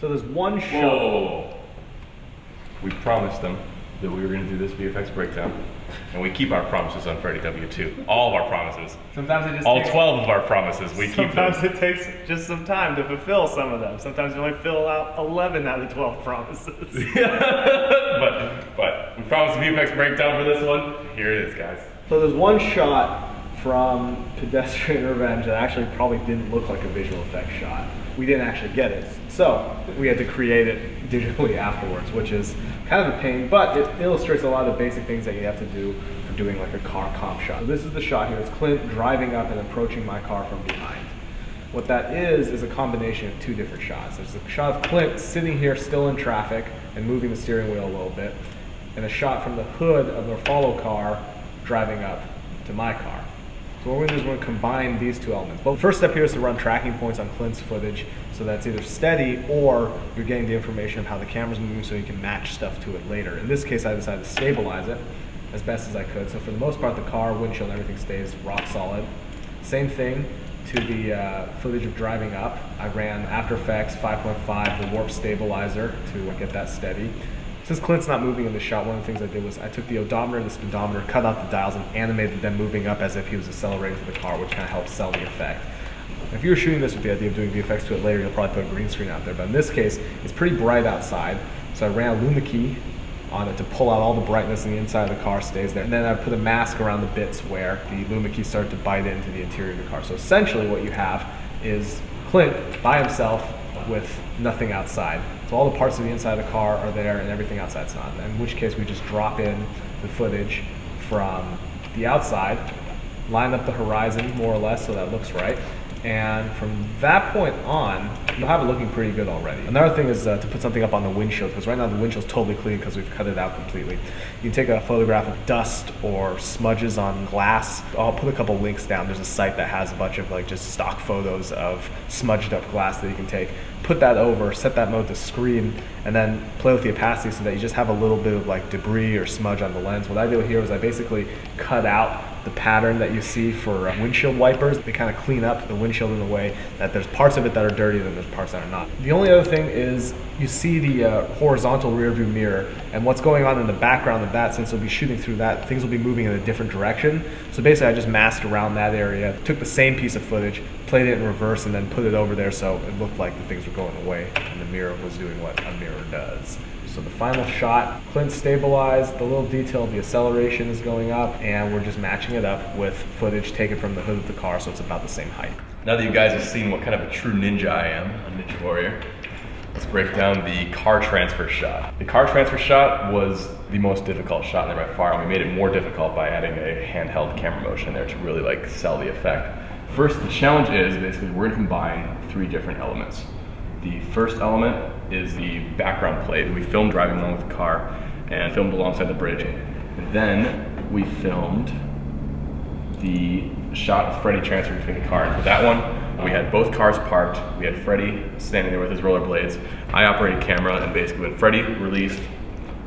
So there's one shot. Whoa. We promised them that we were going to do this VFX breakdown, and we keep our promises on Freddy W too. All of our promises. Sometimes it just all takes, 12 of our promises, we keep them. Sometimes it takes just some time to fulfill some of them. Sometimes you only fill out 11 out of the 12 promises. but we promised a VFX breakdown for this one. Here it is, guys. So there's one shot from Pedestrian Revenge that actually probably didn't look like a visual effects shot. We didn't actually get it. So we had to create it digitally afterwards, which is kind of a pain, but it illustrates a lot of the basic things that you have to do for doing like a car comp shot. So this is the shot here. It's Clint driving up and approaching my car from behind. What that is a combination of two different shots. There's a shot of Clint sitting here still in traffic and moving the steering wheel a little bit, and a shot from the hood of the follow car driving up to my car. So what we're going to do is we're going to combine these two elements. But the first step here is to run tracking points on Clint's footage so that it's either steady or you're getting the information of how the camera's moving so you can match stuff to it later. In this case, I decided to stabilize it as best as I could. So for the most part, the car, windshield, and everything stays rock solid. Same thing to the footage of driving up. I ran After Effects 5.5, the warp stabilizer to get that steady. Since Clint's not moving in the shot, one of the things I did was I took the odometer and the speedometer, cut out the dials, and animated them moving up as if he was accelerating to the car, which kind of helps sell the effect. If you were shooting this with the idea of doing VFX to it later, you'll probably put a green screen out there. But in this case, it's pretty bright outside, so I ran a Luma key on it to pull out all the brightness in the inside of the car stays there. And then I put a mask around the bits where the Luma key started to bite into the interior of the car. So essentially what you have is Clint by himself with nothing outside. So all the parts of the inside of the car are there and everything outside's not. In which case we just drop in the footage from the outside, line up the horizon more or less so that looks right. And from that point on, you'll have it looking pretty good already. Another thing is to put something up on the windshield, because right now the windshield's totally clean because we've cut it out completely. You can take a photograph of dust or smudges on glass. I'll put a couple links down. There's a site that has a bunch of like just stock photos of smudged up glass that you can take. Put that over, set that mode to screen, and then play with the opacity so that you just have a little bit of like debris or smudge on the lens. What I do here is I basically cut out the pattern that you see for windshield wipers. They kind of clean up the windshield in a way that there's parts of it that are dirty and there's parts that are not. The only other thing is you see the horizontal rear view mirror, and what's going on in the background of that, since we'll be shooting through that, things will be moving in a different direction. So basically I just masked around that area, took the same piece of footage, played it in reverse, and then put it over there so it looked like the things were going away and the mirror was doing what a mirror does. So the final shot, Clint stabilized, the little detail of the acceleration is going up, and we're just matching it up with footage taken from the hood of the car, so it's about the same height. Now that you guys have seen what kind of a true ninja I am, a ninja warrior, let's break down the car transfer shot. The car transfer shot was the most difficult shot in there by far, and we made it more difficult by adding a handheld camera motion in there to really like sell the effect. First, the challenge is basically we're gonna combine three different elements. The first element is the background plate. We filmed driving along with the car and filmed alongside the bridge. And then we filmed the shot of Freddy transferring between the car. And for that one, we had both cars parked. We had Freddy standing there with his rollerblades. I operated camera, and basically when Freddy released,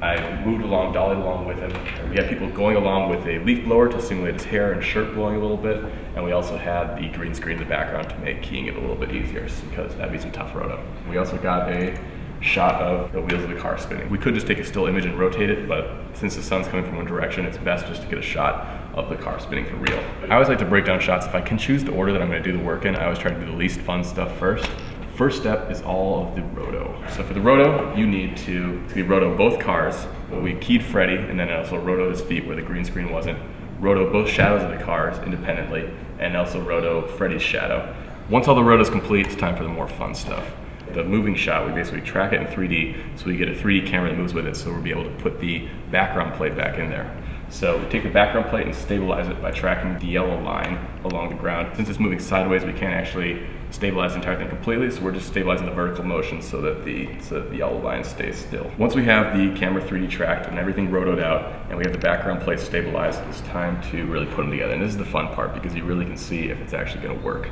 I moved along, dollied along with him. And we had people going along with a leaf blower to simulate his hair and shirt blowing a little bit. And we also had the green screen in the background to make keying it a little bit easier, because that'd be some tough roto. We also got a shot of the wheels of the car spinning. We could just take a still image and rotate it, but since the sun's coming from one direction, it's best just to get a shot of the car spinning for real. I always like to break down shots. If I can choose the order that I'm gonna do the work in, I always try to do the least fun stuff first. First step is all of the roto. So for the roto, you need to roto both cars. We keyed Freddy, and then also roto his feet where the green screen wasn't. Roto both shadows of the cars independently, and also roto Freddy's shadow. Once all the roto is complete, it's time for the more fun stuff. The moving shot, we basically track it in 3D, so we get a 3D camera that moves with it, so we'll be able to put the background plate back in there. So we take the background plate and stabilize it by tracking the yellow line along the ground. Since it's moving sideways, we can't actually stabilize the entire thing completely, so we're just stabilizing the vertical motion so that the yellow line stays still. Once we have the camera 3D tracked and everything rotoed out, and we have the background plate stabilized, it's time to really put them together. And this is the fun part, because you really can see if it's actually gonna work.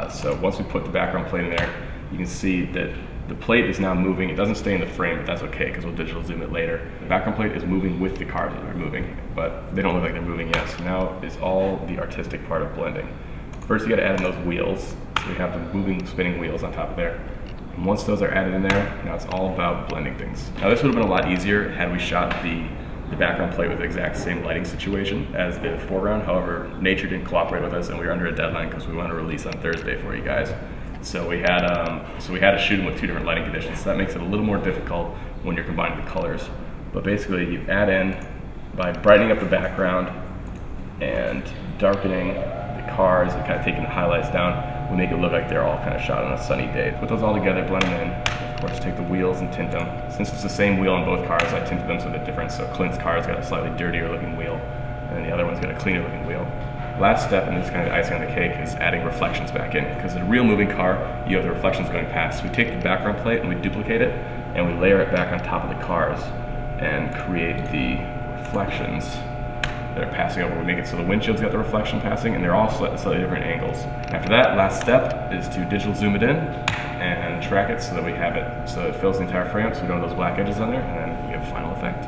So once we put the background plate in there, you can see that the plate is now moving. It doesn't stay in the frame, but that's okay because we'll digital zoom it later. The background plate is moving with the cars that are moving, but they don't look like they're moving yet. So now is all the artistic part of blending. First, you gotta add in those wheels. So we have the moving, spinning wheels on top of there. And once those are added in there, now it's all about blending things. Now this would have been a lot easier had we shot the background plate with the exact same lighting situation as the foreground. However, nature didn't cooperate with us, and we were under a deadline because we wanted to release on Thursday for you guys. So we had to shoot them with 2 different lighting conditions. So that makes it a little more difficult when you're combining the colors. But basically, you add in by brightening up the background and darkening the cars and kind of taking the highlights down. We make it look like they're all kind of shot on a sunny day. Put those all together, blend them in. Of course, take the wheels and tint them. Since it's the same wheel on both cars, I tinted them so they're different. So Clint's car's got a slightly dirtier looking wheel, and the other one's got a cleaner looking wheel. Last step, and this is kind of the icing on the cake, is adding reflections back in. Because in a real moving car, you have the reflections going past. So we take the background plate and we duplicate it, and we layer it back on top of the cars and create the reflections that are passing over. We make it so the windshield's got the reflection passing, and they're all slightly different angles. After that, last step is to digital zoom it in and track it so that we have it so it fills the entire frame, so we don't have those black edges on there, and then we have a final effect.